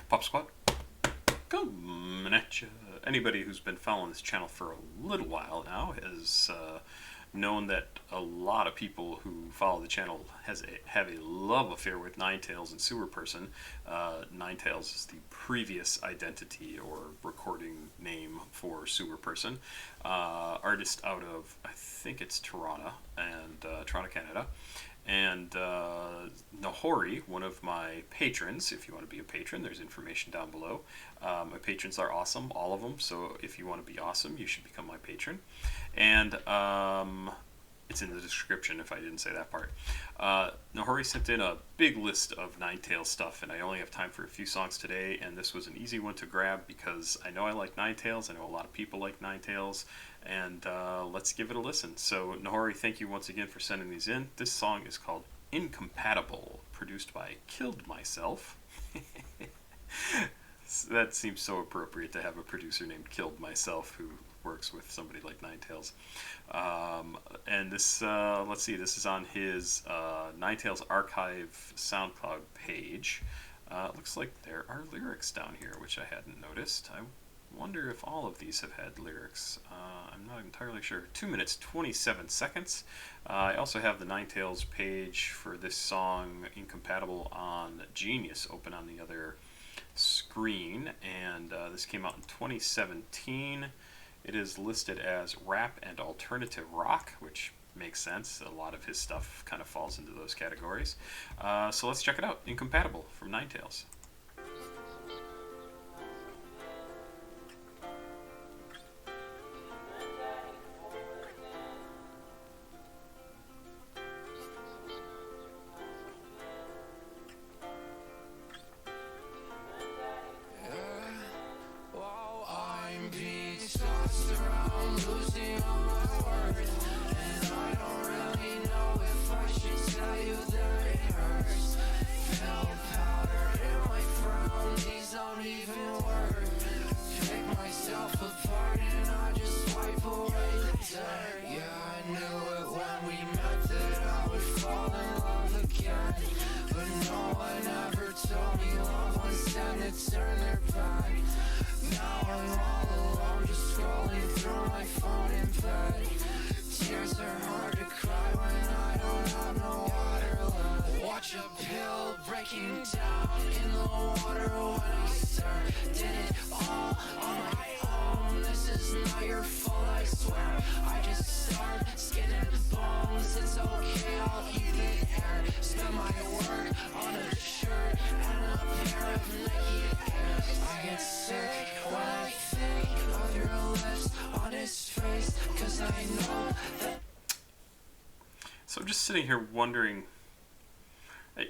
Papasquatjon, coming at you. Anybody who's been following this channel for a little while now has known that a lot of people who follow the channel have a love affair with 9TAILS and Sewer Person. 9TAILS is the previous identity or recording name for Sewer Person. Artist out of, I think it's Toronto, Canada. And Nahori, one of my patrons, if you want to be a patron, there's information down below. My patrons are awesome, all of them, so if you want to be awesome, you should become my patron. And it's in the description if I didn't say that part. Nahori sent in a big list of 9TAILS stuff, and I only have time for a few songs today, and this was an easy one to grab because I know I like 9TAILS, I know a lot of people like 9TAILS, and let's give it a listen. So Nahori, thank you once again for sending these in. This song is called Incompatible, produced by Killed Myself. That seems so appropriate to have a producer named Killed Myself who works with somebody like 9TAILS. And this, let's see, this is on his 9TAILS Archive SoundCloud page. Looks like there are lyrics down here, which I hadn't noticed. I wonder if all of these have had lyrics. I'm not entirely sure. 2 minutes, 27 seconds. I also have the 9TAILS page for this song, Incompatible, on Genius, open on the other screen. And this came out in 2017. It is listed as rap and alternative rock, which makes sense. A lot of his stuff kind of falls into those categories. So let's check it out. Incompatible from 9TAILS. So I'm just sitting here wondering,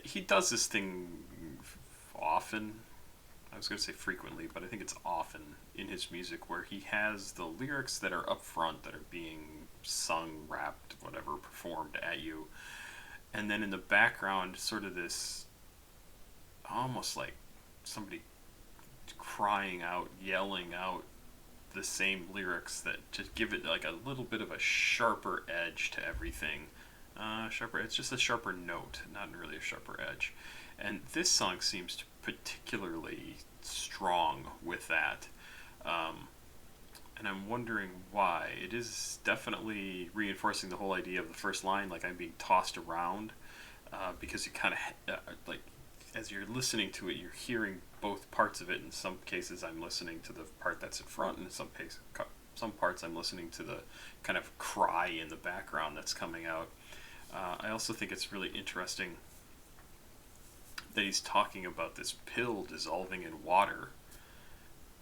he does this thing often, I was going to say frequently, but I think it's often in his music, where he has the lyrics that are up front, that are being sung, rapped, whatever, performed at you, and then in the background, sort of this, almost like somebody crying out, yelling out the same lyrics that just give it like a little bit of a sharper edge to everything. It's just a sharper note, not really a sharper edge. And this song seems to particularly strong with that. And I'm wondering why. It is definitely reinforcing the whole idea of the first line, like I'm being tossed around, because you kind of, like, as you're listening to it, you're hearing both parts of it. In some cases, I'm listening to the part that's in front, and in some parts I'm listening to the kind of cry in the background that's coming out. I also think it's really interesting that he's talking about this pill dissolving in water,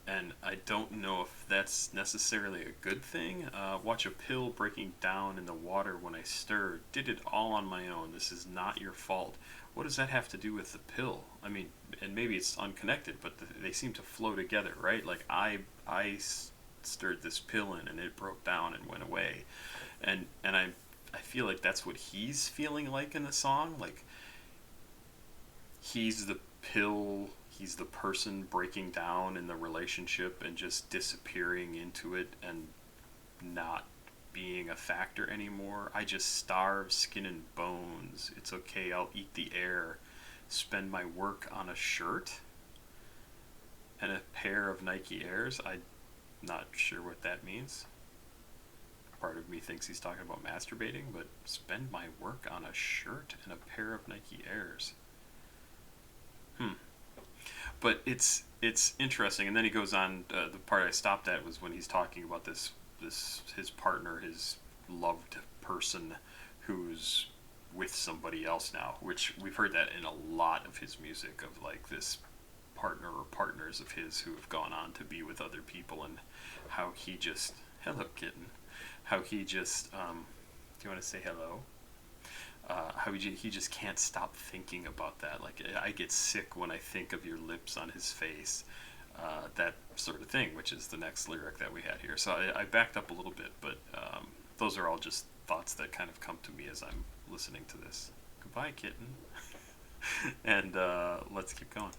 and I don't know if that's necessarily a good thing. Watch a pill breaking down in the water when I stirred. Did it all on my own. This is not your fault. What does that have to do with the pill? I mean, and maybe it's unconnected, but they seem to flow together, right? Like I stirred this pill in, and it broke down and went away, and I feel like that's what he's feeling like in the song. Like he's the pill, he's the person breaking down in the relationship and just disappearing into it and not being a factor anymore. I just starve skin and bones. It's okay, I'll eat the air. Spend my work on a shirt. pair of Nike Airs. I'm not sure what that means. Part of me thinks he's talking about masturbating, but spend my work on a shirt and a pair of Nike Airs. But it's interesting, and then he goes on. The part I stopped at was when he's talking about this his partner, his loved person, who's with somebody else now. Which we've heard that in a lot of his music, of like this partner or partners of his who have gone on to be with other people, and how he just, hello kitten, how he just do you want to say hello? How he just can't stop thinking about that. Like, I get sick when I think of your lips on his face, that sort of thing, which is the next lyric that we had here. So I backed up a little bit, but those are all just thoughts that kind of come to me as I'm listening to this. Goodbye, kitten. And let's keep going.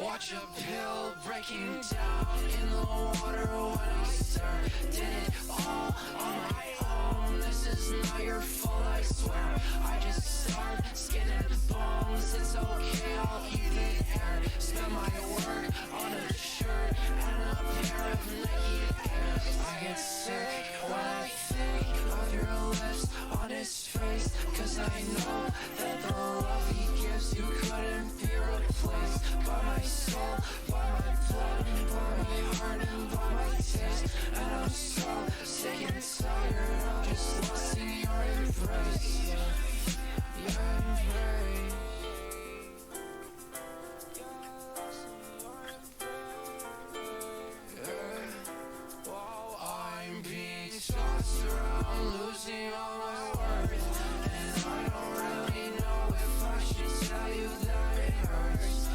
Watch a pill breaking down in the water when I started it all on my own. This is not your fault, I swear. I just started skidding bones. It's okay, I'll eat the air. Spend my work on a shirt and a pair of Nike Airs. I get sick when I think of your lips on his face, 'cause I know that the love he gives you couldn't be replaced by my soul, by my blood, by my heart, and by my taste. And I'm so sick and tired of just losing your embrace. Your embrace. While I'm being tossed around, losing all my worth, and I don't really know if I should tell you that it hurts.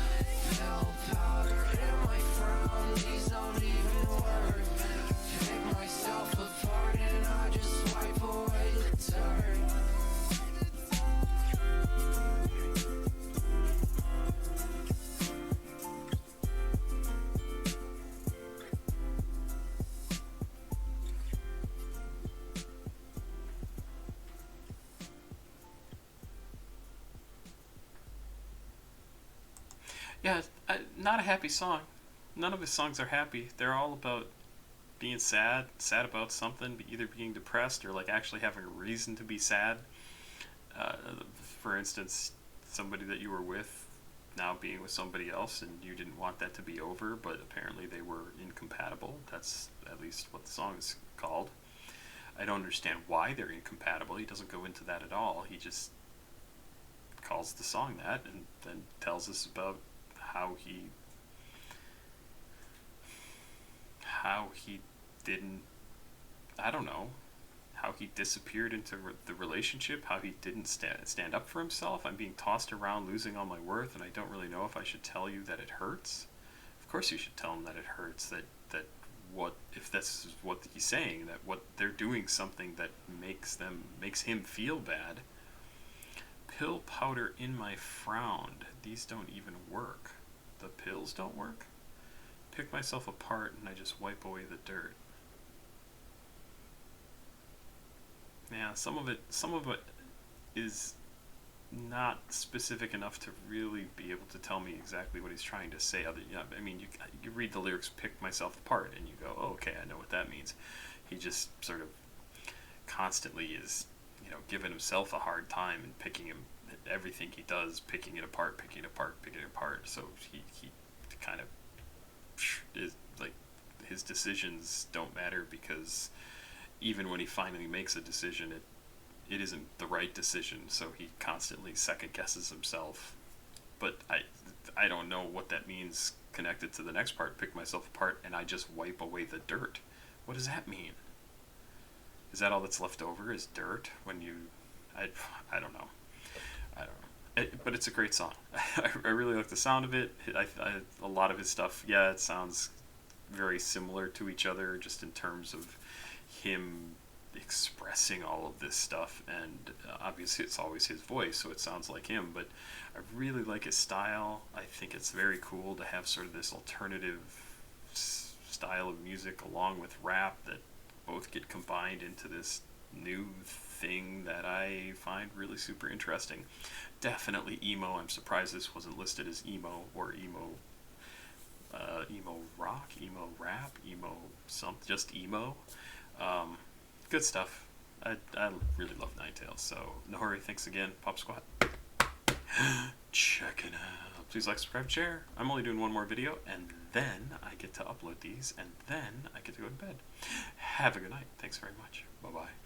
Pill powder in my frown, these don't even work. Pick myself apart and I just wipe away the dirt. Yeah, not a happy song. None of his songs are happy. They're all about being sad about something, either being depressed or like actually having a reason to be sad. For instance, somebody that you were with now being with somebody else, and you didn't want that to be over, but apparently they were incompatible. That's at least what the song is called. I don't understand why they're incompatible. He doesn't go into that at all. He just calls the song that, and then tells us about how he didn't, I don't know, how he disappeared into the relationship, how he didn't stand up for himself. I'm being tossed around, losing all my worth, and I don't really know if I should tell you that it hurts. Of course you should tell him that it hurts, that what if this is what he's saying, that what they're doing something that makes him feel bad. Pill powder in my frown, these don't even work. The pills don't work? Pick myself apart and I just wipe away the dirt. Yeah, some of it is not specific enough to really be able to tell me exactly what he's trying to say. I mean, you read the lyrics, pick myself apart, and you go, oh, okay, I know what that means. He just sort of constantly is, giving himself a hard time and picking everything he does, picking it apart. So he kind of is like, his decisions don't matter, because even when he finally makes a decision, it isn't the right decision, so he constantly second guesses himself. But I don't know what that means connected to the next part, pick myself apart and I just wipe away the dirt. What does that mean? Is that all that's left over, is dirt? When you, I don't know. But it's a great song. I really like the sound of it. A lot of his stuff, yeah, it sounds very similar to each other, just in terms of him expressing all of this stuff, and obviously it's always his voice, so it sounds like him, but I really like his style. I think it's very cool to have sort of this alternative style of music along with rap that both get combined into this new thing that I find really super interesting. Definitely emo. I'm surprised this wasn't listed as emo or emo emo rock, emo rap, emo something, just emo. Good stuff. I really love 9TAILS. So Nahori, thanks again. Pop Squat. Check it out. Please like, subscribe, share. I'm only doing one more video, and then I get to upload these, and then I get to go to bed. Have a good night. Thanks very much. Bye-bye.